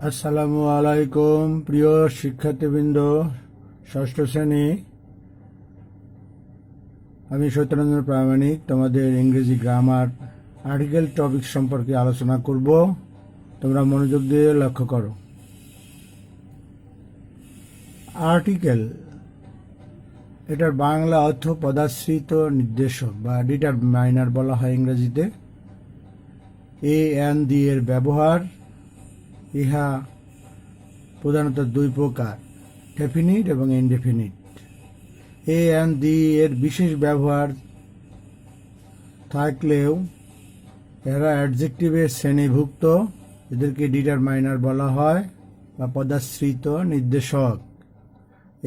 আসসালামু আলাইকুম প্রিয় শিক্ষার্থীবৃন্দ, ষষ্ঠ শ্রেণী। আমি সত্যরঞ্জন প্রামাণিক তোমাদের ইংরেজি গ্রামার আর্টিকেল টপিক সম্পর্কে আলোচনা করব। তোমরা মনোযোগ দিয়ে লক্ষ্য করো। আর্টিকেল এটার বাংলা অর্থ পদাশ্রিত নির্দেশক বা ডিটারমাইনার বলা হয় ইংরেজিতে। এ এন দি এর ব্যবহার, ইহা প্রধানত দুই প্রকার, ডেফিনিট এবং ইনডেফিনিট। এ এন দি এর বিশেষ ব্যবহার থাকলেও এরা অ্যাডজেক্টিভের শ্রেণীভুক্ত, এদেরকে ডিটারমাইনার বলা হয় বা পদাশ্রিত নির্দেশক।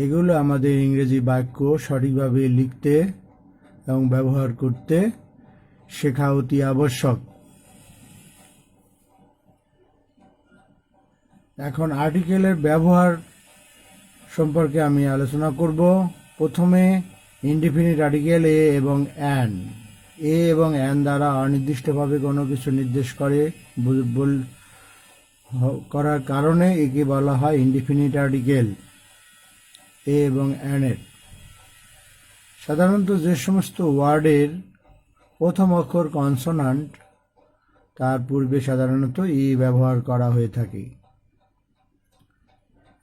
এগুলো আমাদের ইংরেজি বাক্য সঠিকভাবে লিখতে এবং ব্যবহার করতে শেখা অতি আবশ্যক। এখন আর্টিকেলের ব্যবহার সম্পর্কে আমি আলোচনা করব। প্রথমে ইনডিফিনিট আর্টিকেল এ এবং অ্যান। এ এবং অ্যান দ্বারা অনির্দিষ্টভাবে কোনো কিছু নির্দেশ করার কারণে একে বলা হয় ইনডিফিনিট আর্টিকেল এ এবং অ্যানের। সাধারণত যে সমস্ত ওয়ার্ডের প্রথম অক্ষর কনসোনান্ট তার পূর্বে সাধারণত ই ব্যবহার করা হয়ে থাকে।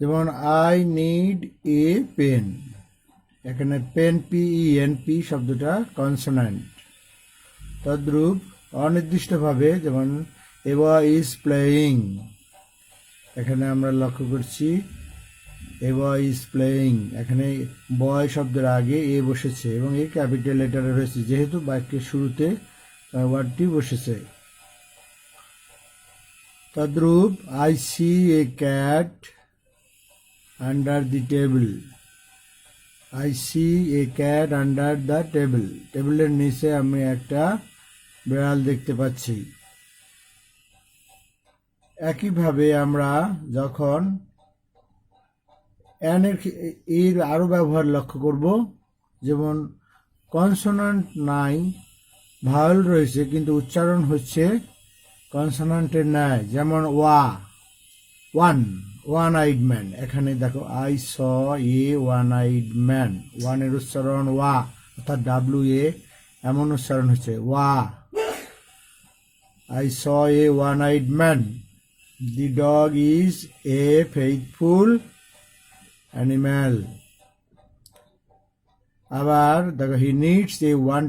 যেমন আই নিড এ পেন, এখানে পেন PEN শব্দটা কনসোনান্ট। তদ্রূপ অনির্দিষ্টভাবে যেমন এ বয় ইজ প্লেয়িং, এখানে আমরা লক্ষ্য করছি এ বয় ইজ প্লেয়িং, এখানে বয় শব্দের আগে এ বসেছে এবং এই ক্যাপিটাল লেটারে রয়েছে, যেহেতু বাক্যের শুরুতে ওয়ার্ডটি বসেছে। তদ্রূপ I see a cat under the table, I see a cat under the table, টেবিলের নিচে আমি একটা বিড়াল দেখতে পাচ্ছি। একইভাবে আমরা যখন এর আরও ব্যবহার লক্ষ্য করব, যেমন কনসোনান্ট নাই, ভাওয়েল রয়েছে কিন্তু উচ্চারণ হচ্ছে কনসোনান্টের ন্যায়, যেমন ওয়ান আইড ম্যান। এখানে দেখো I saw A one eyed man, ওয়ানের উচ্চারণ ওয়া, অর্থাৎ WA এমন উচ্চারণ হচ্ছে ওয়া। I saw A one eyed man, the dog is a faithful animal. আবার দেখো হি নিডস এ ওয়ান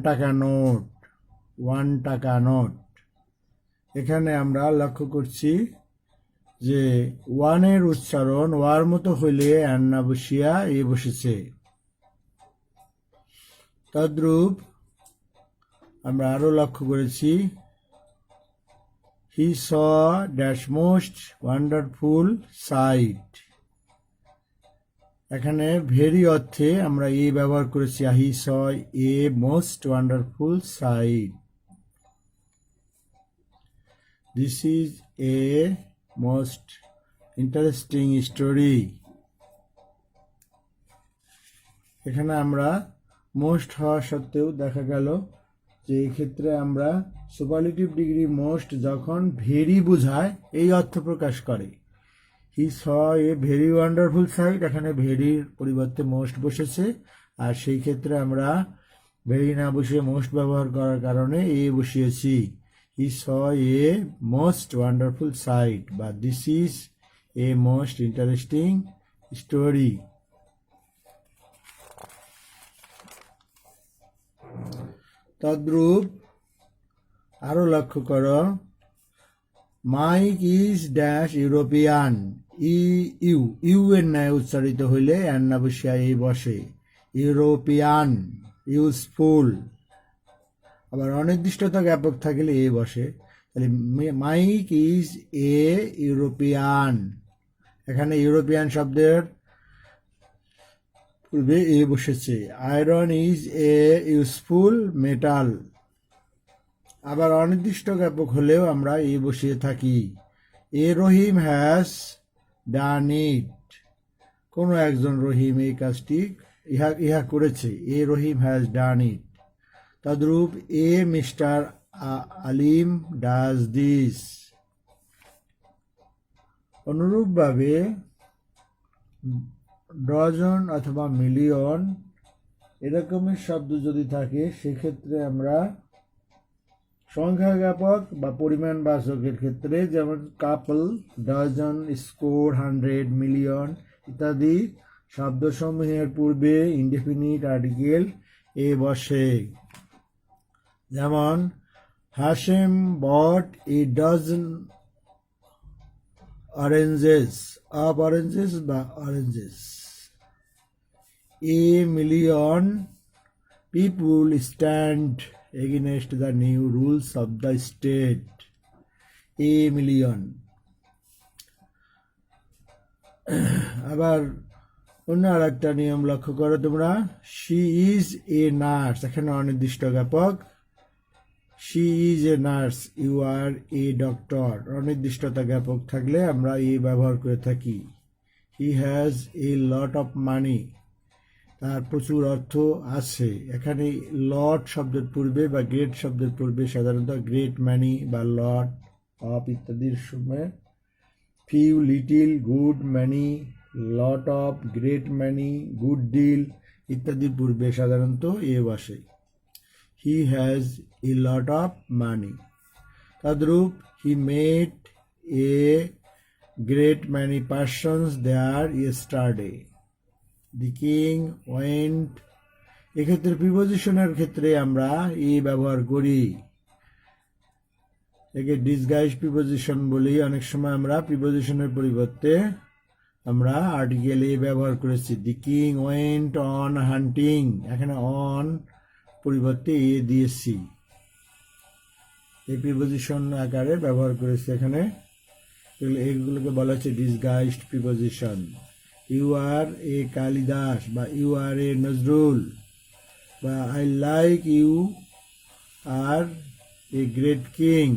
টাকা নোট। এখানে আমরা লক্ষ্য করছি যে ওয়ানের উচ্চারণ ওয়ার মতো হইলে অ্যান না বসিয়া এ বসেছে। তদ্রূপ আমরা আরো লক্ষ্য করেছি he saw dash most wonderful sight, এখানে ভেরি অর্থে আমরা এ ব্যবহার করেছি, he saw a most wonderful sight. This is a most interesting story. এখানে আমরা মোস্ট হওয়া সত্ত্বেও দেখা গেল যে এক্ষেত্রে আমরা সুপারলেটিভ ডিগ্রি মোস্ট যখন ভেরি বোঝায় এই অর্থ প্রকাশ করে। হি saw a very wonderful sight, এখানে ভেরির পরিবর্তে মোস্ট বসেছে, আর সেই ক্ষেত্রে আমরা ভেরি না বসিয়ে মোস্ট ব্যবহার করার কারণে এ বসিয়েছি। He saw a most wonderful sight বা this is a most interesting story. তদ্রূপ আরো লক্ষ্য করো, Mike is dash European, U এর ন্যায় উচ্চারিত হইলে অ্যান্না বসিয়া এই বসে, ইউরোপিয়ান, ইউজফুল। আবার অনির্দিষ্টতা জ্ঞাপক থাকলে এ বসে, তাহলে মাইক ইজ এ ইউরোপিয়ান, এখানে ইউরোপিয়ান শব্দের পূর্বে এ বসেছে। Iron is a useful metal. আবার অনির্দিষ্ট জ্ঞাপক হলেও আমরা এ বসিয়ে থাকি। এ রহিম হ্যাজ ডান ইট, কোনো একজন রহিম এই কাজটি ইহা করেছে, এ রহিম হ্যাজ ডান ইট। তদ্রূপ এ মিস্টার আলিম ডাজ দিস। অনুরূপভাবে ডজন অথবা মিলিয়ন এরকমের শব্দ যদি থাকে সেক্ষেত্রে আমরা সংখ্যা জ্ঞাপক বা পরিমাণবাচকের ক্ষেত্রে যেমন কাপল, ডজন, স্কোর, 100, মিলিয়ন ইত্যাদি শব্দসমূহের পূর্বে ইনডেফিনিট আর্টিকেল এ বসে। যেমন হাশেম বট এ ডজন অরেঞ্জেস বা oranges. A million people stand against the new rules of the state. A million। আবার অন্য আর একটা নিয়ম লক্ষ্য করো তোমরা, শি ইজ এ নার্স, এখানে অনির্দিষ্ট জ্ঞাপক। She is a nurse, you are a doctor, অনির্দিষ্টতা জ্ঞাপক থাকলে আমরা এ ব্যবহার করে থাকি। হি হ্যাজ এ লট অফ মানি, তার প্রচুর অর্থ আছে। এখানে লট শব্দের পূর্বে বা গ্রেট শব্দের পূর্বে সাধারণত গ্রেট ম্যানি বা লট অফ ইত্যাদির সময় few, little, good, many, lot of, great many, good deal ইত্যাদির পূর্বে সাধারণত এ বসে। He has a lot of money. তদ্রূপ he met a great many persons there yesterday. The king went, এক্ষেত্রে প্রিপোজিশনের ক্ষেত্রে আমরা এ ব্যবহার করি, একে ডিসগাইজ প্রিপোজিশন বলি। অনেক সময় আমরা প্রিপোজিশনের পরিবর্তে আমরা আর্টিকেল এ ব্যবহার করেছি। দি কিং ওয়েন্ট অন হান্টিং, এখানে অন পরিবর্তে এ দিয়েছি, এই প্রিপোজিশন আকারে ব্যবহার করেছি এখানে। এগুলোকে বলা হচ্ছে disguised preposition. You are a Kalidas বা ইউ আর এ নজরুল বা I like you are a great king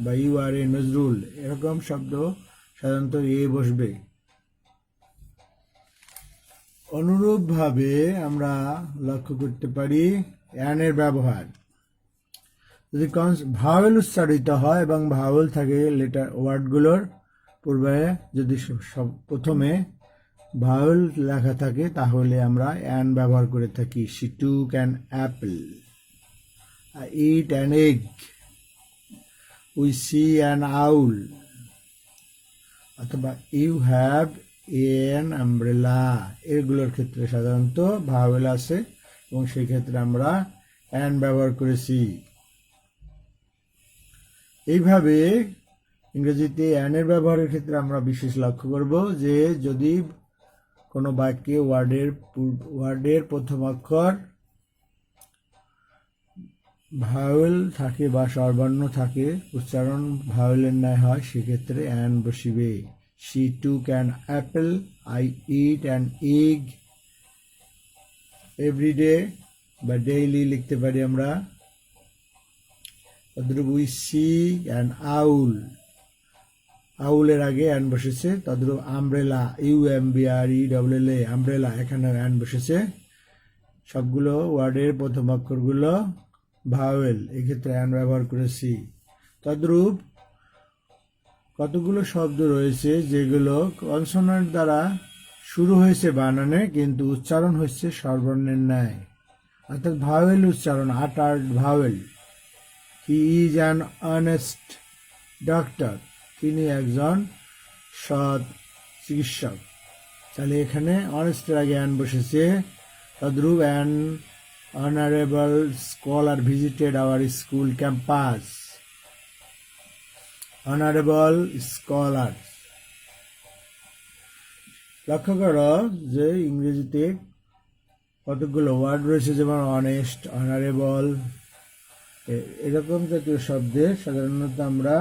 বা ইউ আর এ নজরুল, এরকম শব্দ সাধারণত এ বসবে। অনুরূপভাবে আমরা লক্ষ্য করতে পারি অ্যানের ব্যবহার। যদি ভাওয়েল উচ্চারিত হয় এবং ভাওয়েল থাকে লেটার ওয়ার্ডগুলোর পূর্বে, যদি প্রথমে ভাওয়েল লেখা থাকে তাহলে আমরা অ্যান ব্যবহার করে থাকি। She took an apple, I eat an egg, we see an owl, অথবা ইউ হ্যাভ এন আমব্রেলা, এগুলোর ক্ষেত্রে সাধারণত ভাওয়েল আছে এবং সেই ক্ষেত্রে আমরা অ্যান ব্যবহার করেছি। এইভাবে ইংরেজিতে অ্যানের ব্যবহারের ক্ষেত্রে আমরা বিশেষ লক্ষ্য করব যে যদি কোনো বাক্যে ওয়ার্ডের প্রথম অক্ষর ভাওয়েল থাকে বা স্বরবর্ণ থাকে, উচ্চারণ ভাওয়েলের ন্যায় হয়, সেক্ষেত্রে অ্যান বসিবে। She took an apple, I eat an egg, everyday বা ডেইলি লিখতে পারি আমরা। তদ্রূপ উই সি অ্যান আউল, আউলের আগে অ্যান বসেছে। তদ্রূপ আমব্রেলা, UMBRELLA, আমব্রেলা, এখানে অ্যান বসেছে। সবগুলো ওয়ার্ডের প্রথম অক্ষরগুলো ভাওয়েল, এক্ষেত্রে অ্যান ব্যবহার করেছি। তদ্রূপ কতগুলো শব্দ রয়েছে যেগুলো কনসোনান্ট দ্বারা শুরু হয়েছে বানানে কিন্তু উচ্চারণ হচ্ছে স্বরবর্ণের ন্যায়, অর্থাৎ ভাওয়েল উচ্চারণ, uttered vowel. He is an honest doctor, তিনি একজন সৎ চিকিৎসক। তাহলে এখানে অনেস্টের আগে অ্যান বসেছে। তদ্রূপ an honourable scholar visited our school campus, honourable scholar. লক্ষ্য করো যে ইংরেজিতে কতগুলো ওয়ার্ড রয়েছে, যেমন অনেস্ট, অনারেবল, এরকম জাতীয় শব্দে সাধারণত আমরা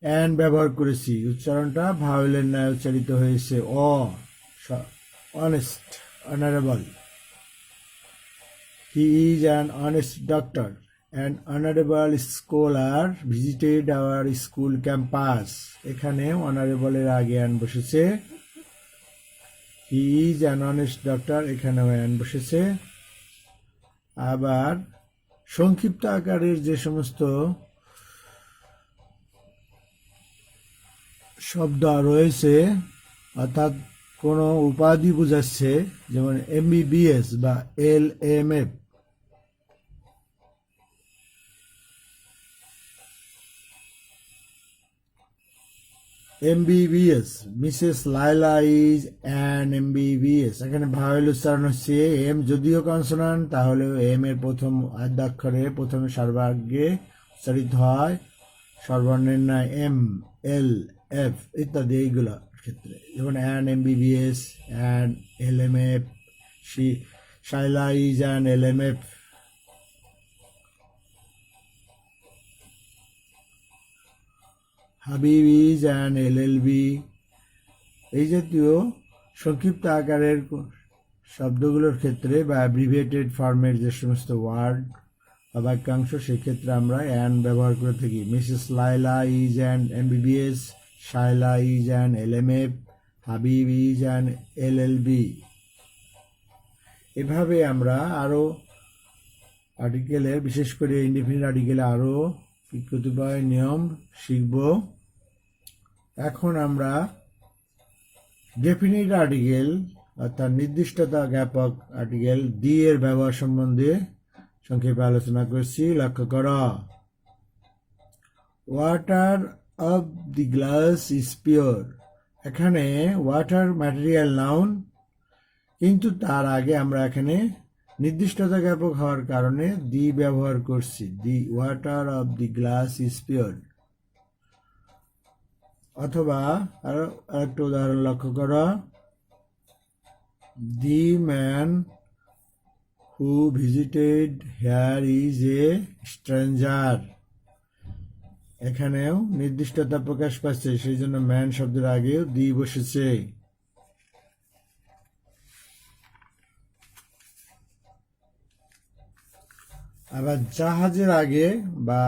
অ্যান ব্যবহার করেছি। উচ্চারণটা ভাওয়েলের ন্যায় উচ্চারিত হয়েছে। Honest, honourable. He is an honest doctor, an honourable scholar visited our school campus, এখানে অনারেবলের আগে অ্যান বসেছে। হি ইজ অ্যান অনেস্ট ডক্টর, এখানেও অ্যান বসেছে। আবার সংক্ষিপ্ত আকারের যে সমস্ত শব্দ রয়েছে, অর্থাৎ কোনো উপাধি বোঝাচ্ছে, যেমন এমবিবিএস বা LMF। MBBS, Mrs Laila is an MBBS। এখানে ভাওয়েল উচ্চারণ হচ্ছে এম, যদিও কনসোনান্ট তাহলে এম এর প্রথম আদ্যাক্ষরে প্রথমে সর্বাগ্রে উচ্চারিত হয়, সর্বর্ণের এম, এল, এফ ইত্যাদি এইগুলোর ক্ষেত্রে, যেমন an MBBS, an LMF, Shaila is an LMF। Habib is an LLB। এই জাতীয় সংক্ষিপ্ত আকারের শব্দগুলোর ক্ষেত্রে বা অ্যাব্রিভিয়েটেড ফর্মের যে সমস্ত ওয়ার্ড বা বাক্যাংশ, সেক্ষেত্রে আমরা অ্যান ব্যবহার করে থাকি। Mrs Laila is an MBBS, Shaila is an LMF, Habib is an LLB। এভাবে আমরা আরও আর্টিকেলে, বিশেষ করে ইনডিফিনিট আর্টিকেলে আরও কতিপয় নিয়ম শিখব। এখন আমরা ডেফিনিট আর্টিকেল অর্থাৎ নির্দিষ্টতা জ্ঞাপক আর্টিকেল দি এর ব্যবহার সম্বন্ধে সংক্ষেপে আলোচনা করছি। লক্ষ্য করো, water of the glass is pure. এখানে ওয়াটার ম্যাটেরিয়াল নাউন, কিন্তু তার আগে আমরা এখানে নির্দিষ্টতা জ্ঞাপক হওয়ার কারণে দি ব্যবহার করছি। The water of the glass is pure. অথবা আরো একটা উদাহরণ লক্ষ্য করো, the man who visited hair is a stranger. এখানেও নির্দিষ্টতা প্রকাশ পাচ্ছে, সেই জন্য ম্যান শব্দের আগেও দি বসেছে। আবার জাহাজের আগে বা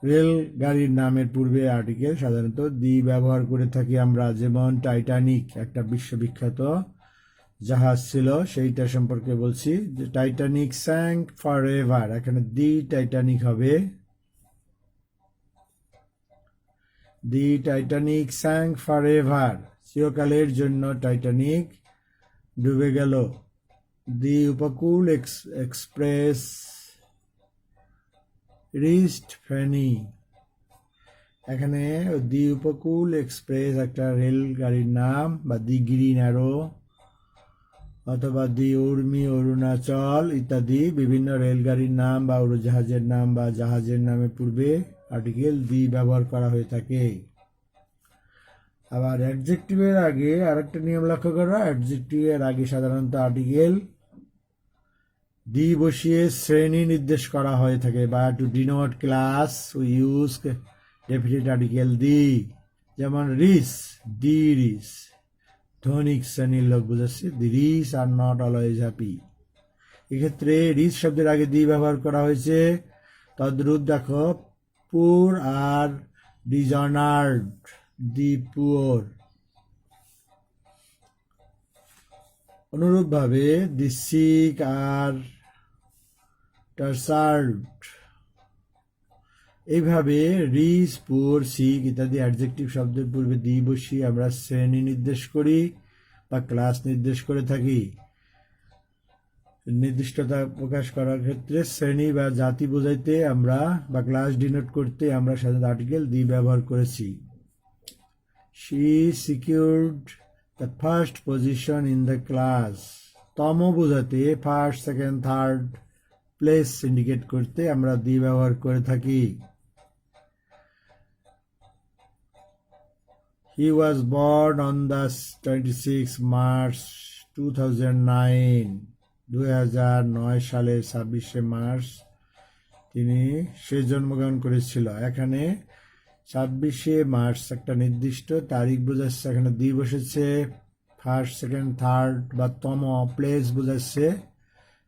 রেল গাড়ির নামের পূর্বে আর্টিকেল সাধারণত দি ব্যবহার করে থাকি আমরা, যেমন টাইটানিক একটা বিশ্ববিখ্যাত জাহাজ ছিল, সেইটা সম্পর্কে বলছি যে টাইটানিক স্যাঙ্ক ফর এভার। এখানে দি টাইটানিক হবে, দি টাইটানিক স্যাঙ্ক ফর এভার, চিরকালের জন্য টাইটানিক ডুবে গেল। দি উপকূল এক্সপ্রেস রিচড ফেনি। এখানে দি উপকূল এক্সপ্রেস একটা রেল গাড়ির নাম, বা দি গ্রিন অ্যারো অথবা দি উর্মি অরুণাচল ইত্যাদি বিভিন্ন রেলগাড়ির নাম বা উড়োজাহাজের নাম বা জাহাজের নামের পূর্বে আর্টিকেল দি ব্যবহার করা হয়ে থাকে। আবার অ্যাডজেক্টিভের আগে আরেকটা নিয়ম লক্ষ্য করো, অ্যাডজেক্টিভের আগে সাধারণত আর্টিকেল দি বসিয়ে শ্রেণী নির্দেশ করা হয়ে থাকে, বা to denote class we use definite article the. যেমন রিস, দি রিস, ধনিক শ্রেণীর লোক বোঝাচ্ছে। The rich are not always happy. এক্ষেত্রে রিস শব্দের আগে দি ব্যবহার করা হয়েছে। তদ্রূপ দেখো, পুর আর ডিজনার্ড, দি পুওর। অনুরূপভাবে দি সিক আর টার্সার্ড। এইভাবে রিস, পুর, সিক ইত্যাদি অ্যাডজেক্টিভ শব্দের পূর্বে দি বসিয়ে আমরা শ্রেণী নির্দেশ করি বা ক্লাস নির্দেশ করে থাকি। নির্দিষ্টতা প্রকাশ করার ক্ষেত্রে শ্রেণী বা জাতি বোঝাইতে আমরা বা ক্লাস ডিনোট করতে আমরা সাধারণত আর্টিকেল দি ব্যবহার করেছি। She secured the first position in the class. তম বোঝাতে first, second, third place indicate করতে আমরা দি ব্যবহার করে থাকি। He was born on the 26 March 2009. 2009 সালের 26শে মার্চ সে জন্মগ্রহণ করেছিল। এখানে 26শে মার্চ একটা নির্দিষ্ট তারিখ বোঝাচ্ছে, এখানে দি বসেছে। ফার্স্ট, সেকেন্ড, থার্ড বা তম প্লেস বোঝাচ্ছে।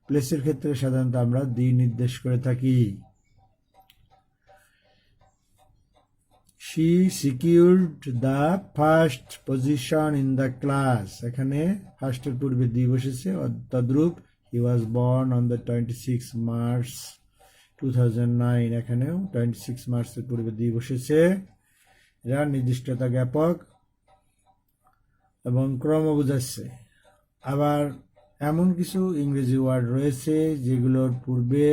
প্লেসের ক্ষেত্রে সাধারণত আমরা দি নির্দেশ করে থাকি। She secured the first position in the class. এখানে ফার্স্টের পূর্বে দি বসেছে। তদ্রূপ he was born on the 26 March 2009। এখানেও 26 মার্চের পূর্বে দি বসেছে। এরা নির্দিষ্টতা জ্ঞাপক এবং ক্রম বোঝাচ্ছে। আবার এমন কিছু ইংরেজি ওয়ার্ড রয়েছে যেগুলোর পূর্বে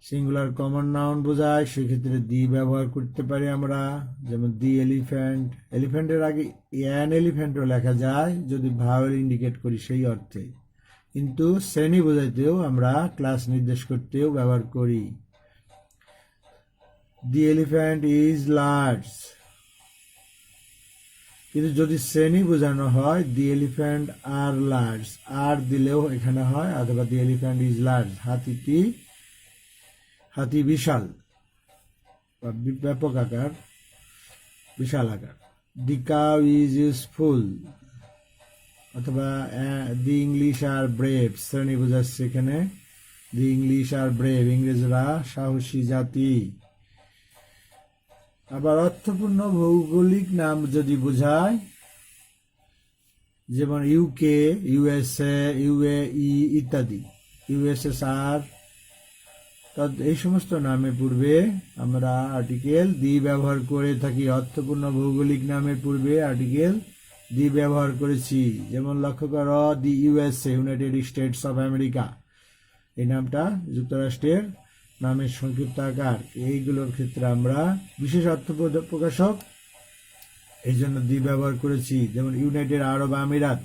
সিঙ্গুলার কমন নাউন বোঝায়, সেক্ষেত্রে দি ব্যবহার করতে পারি আমরা। যেমন দি এলিফ্যান্ট, এলিফ্যান্টের আগে অ্যান এলিফ্যান্টও লেখা যায় যদি ভাওয়েল ইন্ডিকেট করি সেই অর্থে। কিন্তু শ্রেণী বোঝাইতেও আমরা ক্লাস নির্দেশ করতেও ব্যবহার করি। দি এলিফ্যান্ট ইজ লার্জ, কিন্তু যদি শ্রেণী বোঝানো হয় দি এলিফ্যান্ট আর লার্জ, আর দিলেও এখানে হয়, অথবা দি এলিফ্যান্ট ইজ লার্জ, হাতি বিশাল বা ব্যাপক আকার, বিশাল আকার। দি কাউ ইজ ইউজফুল, অথবা দি ইংলিশ আর ব্রেভ, শ্রেণী বোঝাচ্ছে এখানে। দি ইংলিশ আর ব্রেভ, ইংরেজরা সাহসী জাতি। আবার অর্থপূর্ণ ভৌগোলিক নাম যদি বোঝায়, যেমন ইউকে, ইউএসএ, ইউএই ইত্যাদি, ইউএসএসআর, এই সমস্ত নামের পূর্বে আমরা আর্টিকেল দি ব্যবহার করে থাকি। অর্থপূর্ণ ভৌগোলিক নামের পূর্বে আর্টিকেল দি ব্যবহার করেছি। যেমন লক্ষ্য করো, the USA, United States of America, এই নামটা যুক্তরাষ্ট্রের নামের সংক্ষিপ্ত আকার। এইগুলোর ক্ষেত্রে আমরা বিশেষ অর্থ প্রকাশক, এই জন্য দি ব্যবহার করেছি। যেমন ইউনাইটেড আরব আমিরাত,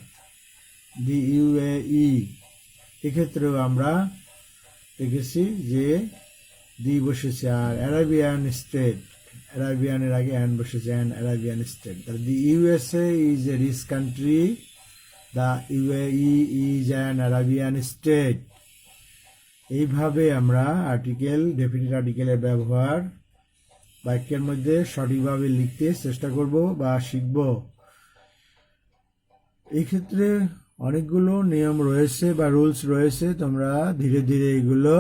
দি ইউএই, এক্ষেত্রেও আমরা দেখেছি যে দি বসেছে। আর অ্যারাবিয়ান স্টেট, অ্যারাবিয়ানের আগে অ্যান বসেছে, an Arabian state. The USA is a rich country, the UAE is an Arabian state. এইভাবে আমরা আর্টিকেল, ডেফিনিট আর্টিকেলের ব্যবহার বাক্যের মধ্যে সঠিকভাবে লিখতে চেষ্টা করব বা শিখব। এই ক্ষেত্রে অনেকগুলো নিয়ম রয়েছে বা রুলস রয়েছে, তোমরা ধীরে ধীরে এগুলো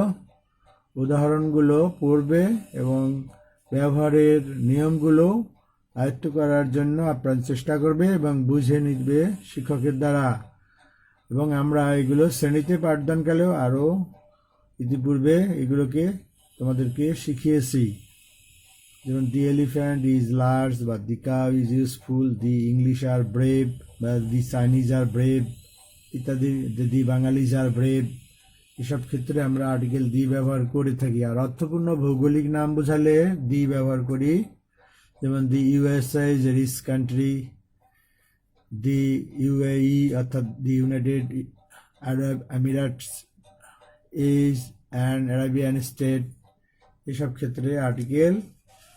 উদাহরণগুলো পড়বে এবং ব্যবহারের নিয়মগুলো আয়ত্ত করার জন্য আপ্রাণ চেষ্টা করবে এবং বুঝে নিবে শিক্ষকের দ্বারা। এবং আমরা এগুলো শ্রেণীতে পাঠদানকালেও আরও ইতিপূর্বে এগুলোকে তোমাদেরকে শিখিয়েছি। যেমন দি এলিফ্যান্ট ইজ লার্জ বা the cow is useful, the English are brave বা দি চাইনিজ আর ব্রেভ ইত্যাদি, দি বাঙালিজ আর ব্রেভ, এসব ক্ষেত্রে আমরা আর্টিকেল দি ব্যবহার করে থাকি। আর অর্থপূর্ণ ভৌগোলিক নাম বোঝালে দি ব্যবহার করি। যেমন the USA is a rich country, the UAE অর্থাৎ the United Arab Emirates is an Arabian state, এসব ক্ষেত্রে আর্টিকেল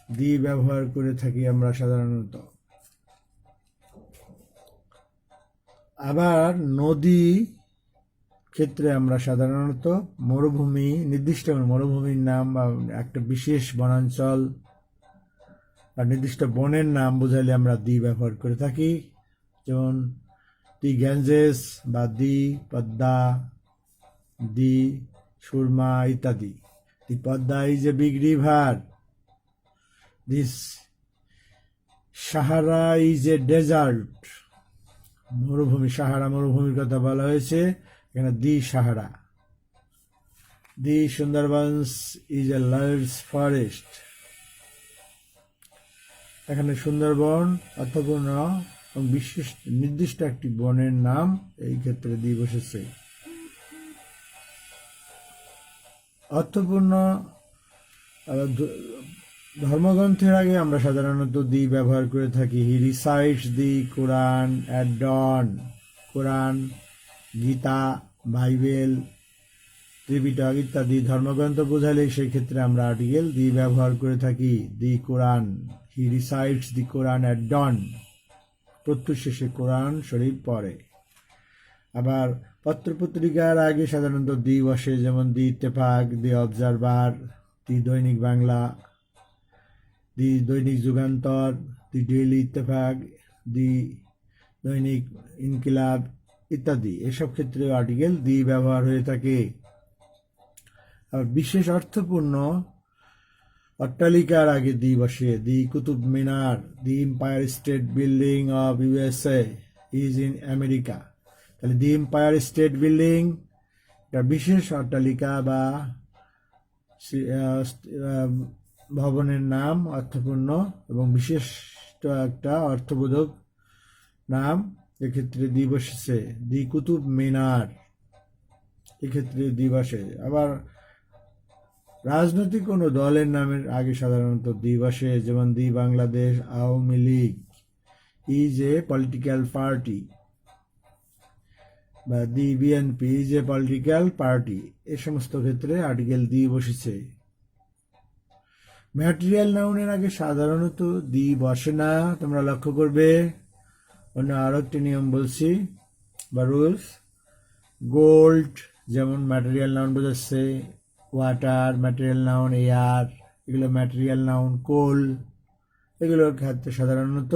দি ব্যবহার করে থাকি আমরা সাধারণত। আবার নদী ক্ষেত্রে আমরা সাধারণত মরুভূমি, নির্দিষ্ট মরুভূমির নাম বা একটা বিশেষ বনাঞ্চল বা নির্দিষ্ট বনের নাম বোঝালে আমরা দি ব্যবহার করে থাকি। যেমন দি গ্যাঞ্জেস বা দি পদ্মা, দি সুরমা ইত্যাদি। The Padma is a big river, this Sahara is a desert, মরুভূমি, সাহারা মরুভূমির কথা বলা হয়েছে এখানে, the Sahara. The Sundarbans is a large forest, এখানে সুন্দরবন অর্থপূর্ণ এবং বিশেষ নির্দিষ্ট একটি বনের নাম, এই ক্ষেত্রে দি বসেছে। অর্থপূর্ণ ধর্মগ্রন্থের আগে আমরা সাধারণত দি ব্যবহার করে থাকি। He recites the Quran at dawn, Quran, Gita, Bible, Tripitaka ইত্যাদি ধর্মগ্রন্থ বোঝালে সেই ক্ষেত্রে আমরা আর্টিকেল দি ব্যবহার করে থাকি। দি কোরআন, হি রিসাইটস দি কোরআন অ্যাট ডন, প্রত্যুষ শেষে কোরআন শরীফ পড়ে। আবার পত্রপত্রিকার আগে সাধারণত দি বসে, যেমন দি ইত্তেফাক, দি অবজারভার, দি দৈনিক বাংলা, দি দৈনিক যুগান্তর, দি ডেইলি ইত্তেফাক, দি দৈনিক ইনকিলাব ইত্যাদি। এসব ক্ষেত্রে আর্টিকেল দি ব্যবহার হয়ে থাকে। আর বিশেষ অর্থপূর্ণ অট্টালিকার আগে দি বসে। The Qutub Minar, the Empire State Building of USA is in America. তাহলে দি এম্পায়ার স্টেট বিল্ডিং একটা বিশেষ অট্টালিকা বা ভবনের নাম, অর্থপূর্ণ এবং বিশেষ নির্দিষ্ট একটা অর্থবোধক নাম, এক্ষেত্রে দি বসেছে। দি কুতুব মিনার, এক্ষেত্রে দি বসে। আবার রাজনৈতিক কোনো দলের নামের আগে সাধারণত দি বসে, যেমন the Bangladesh Awami League is a political party, বা the BNP is a political party, এ সমস্ত ক্ষেত্রে আর্টিকেল দি বসেছে। ম্যাটেরিয়াল নাউনের আগে সাধারণত দি বসে না, তোমরা লক্ষ্য করবে। অন্য আরো একটি নিয়ম বলছি বা রুলস। গোল্ড যেমন ম্যাটেরিয়াল নাউন বোঝাচ্ছে, ওয়াটার ম্যাটেরিয়াল নাউন, এয়ার এগুলো ম্যাটেরিয়াল নাউন, কোল এগুলোর ক্ষেত্রে সাধারণত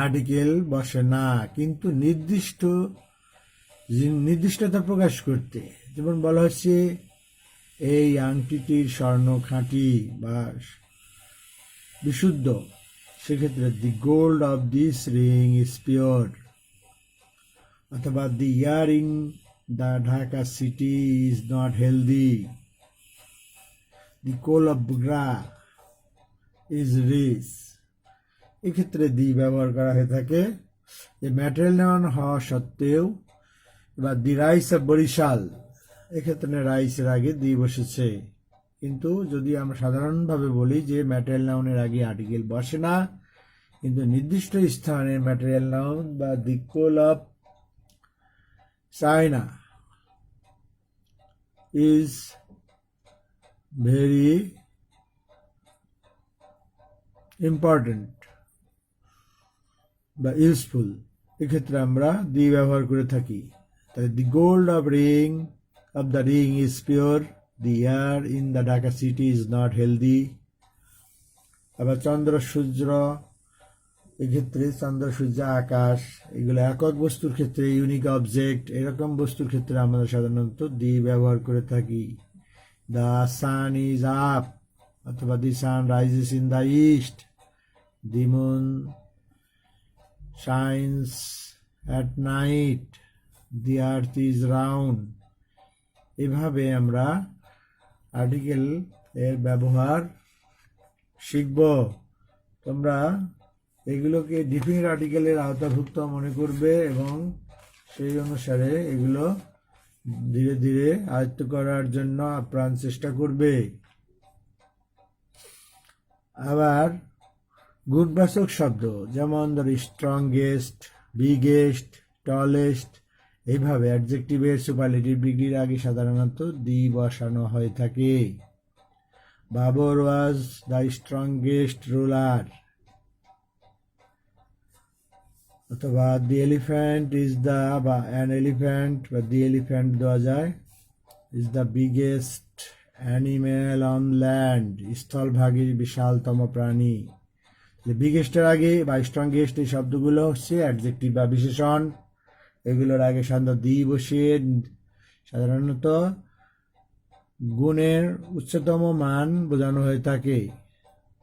আর্টিকেল বসে না, কিন্তু নির্দিষ্টতা প্রকাশ করতে, যেমন বলা হচ্ছে এই আংটিটির স্বর্ণ খাঁটি বা বিশুদ্ধ, সেক্ষেত্রে the gold of this ring is pure, অথবা the air in the Dhaka city is not healthy, the coal of Bogra is rich, এক্ষেত্রে দি ব্যবহার করা হয়ে থাকে। যে ম্যাটেরিয়াল নাউন হওয়া সত্ত্বেও, বা দি রাইস অফ বরিশাল, এক্ষেত্রে রাইসের আগে দি বসেছে। কিন্তু যদি আমরা সাধারণভাবে বলি যে ম্যাটেরিয়াল নাউনের আগে আর্টিকেল বসে না, কিন্তু নির্দিষ্ট স্থানের ম্যাটেরিয়াল নাউন, বা the coal of China is very important বা ইউজফুল, এক্ষেত্রে আমরা দি ব্যবহার করে থাকি। তাহলে the gold of the ring is pure, the air in the Dhaka city is not healthy. আবার চন্দ্র সূর্য, এক্ষেত্রে চন্দ্র সূর্য আকাশ, এগুলো একক বস্তুর ক্ষেত্রে, ইউনিক অবজেক্ট, এরকম বস্তুর ক্ষেত্রে আমরা সাধারণত দি ব্যবহার করে থাকি। দ্য সান ইজ আপ, অথবা the sun rises in the east, the moon shines at night, the earth is round. এভাবে আমরা আর্টিকেল এর ব্যবহার শিখব। তোমরা এগুলোকে ডিফিনিট আর্টিকেলের আওতাভুক্ত মনে করবে এবং সেই অনুসারে এগুলো ধীরে ধীরে আয়ত্ত করার জন্য আপ্রাণ চেষ্টা করবে। আবার গুণবাচক শব্দ, যেমন ধর স্ট্রংগেস্ট, বিগেস্ট, টলেস্ট, এইভাবে অ্যাডজেক্টিভের সুপারলেটিভ ডিগ্রির আগে সাধারণত দি বসানো হয়ে থাকে। Babur was the strongest ruler, অথবা দি এলিফ্যান্ট ইজ দ্য, বা অ্যান এলিফ্যান্ট বা দি এলিফ্যান্ট দেওয়া যায়, is the biggest animal on land, স্থলভাগের বিশালতম প্রাণী। বিগেস্টের আগে বা স্ট্রংগেস্ট এই শব্দগুলো হচ্ছে অ্যাডজেক্টিভ বা বিশেষণ, এগুলোর আগে সাধারণত দি বসে সাধারণত গুণের উচ্চতম মান বোঝানো হয়ে থাকে,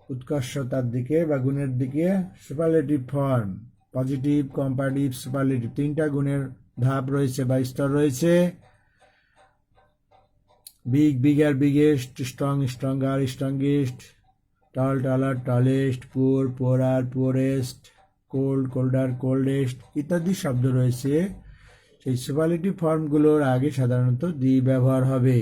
উৎকর্ষতার দিকে বা গুণের দিকে। Superlative form, positive, comparative, superlative, তিনটা গুণের ধাপ রয়েছে বা স্তর রয়েছে। Big, bigger, biggest, strong, stronger, strongest, tall, taller, tallest, poor, poorer, poorest, cold, colder, coldest ইত্যাদি শব্দ রয়েছে। সেই সুপারলেটিভ ফর্মগুলোর আগে সাধারণত দি ব্যবহার হবে।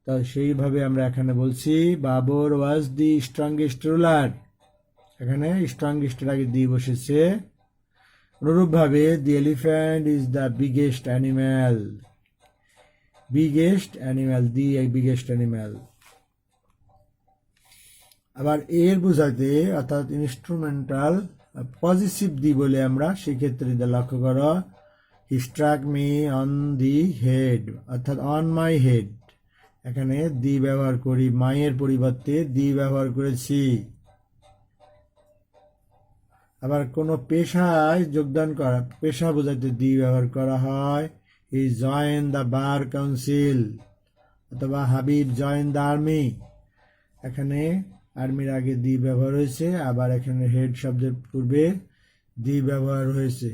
তা সেইভাবে আমরা এখানে বলছি Babur was the strongest ruler, এখানে স্ট্রংগেস্টের আগে দি বসেছে। অনুরূপভাবে the elephant is the biggest animal, biggest animal, the biggest animal. আবার এর বোঝাতে, অর্থাৎ ইনস্ট্রুমেন্টাল পজিটিভ দি বলে আমরা, সেক্ষেত্রে লক্ষ্য করো, he struck me on the head, অর্থাৎ অন মাই হেড, এখানে দি ব্যবহার করি, মাইয়ের পরিবর্তে দি ব্যবহার করেছি। আবার কোনো পেশায় যোগদান করা, পেশা বোঝাতে দি ব্যবহার করা হয়। হি জয়েন দ্য বার কাউন্সিল, অথবা হাবিব জয়েন দ্য আর্মি, এখানে আর্মির আগে দি ব্যবহার হয়েছে, আবার এখানে হেড শব্দের পূর্বে দি ব্যবহার হয়েছে।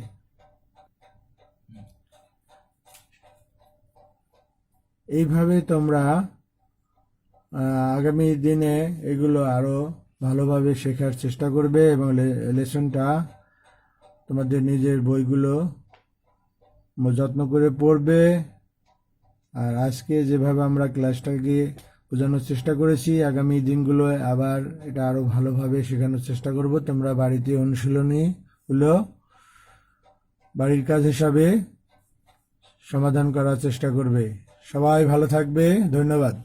এইভাবে তোমরা আগামী দিনে এগুলো আরো ভালোভাবে শেখার চেষ্টা করবে এবং লেসনটা তোমাদের নিজের বইগুলো যত্ন করে পড়বে। আর আজকে যেভাবে আমরা ক্লাসটাকে বোঝানোর চেষ্টা করেছি, আগামী দিনগুলো আবার এটা আরো ভালোভাবে শেখানোর চেষ্টা করব। তোমরা বাড়িতে অনুশীলনী হলো বাড়ির কাজ হিসাবে সমাধান করার চেষ্টা করবে। সবাই ভালো থাকবে, ধন্যবাদ।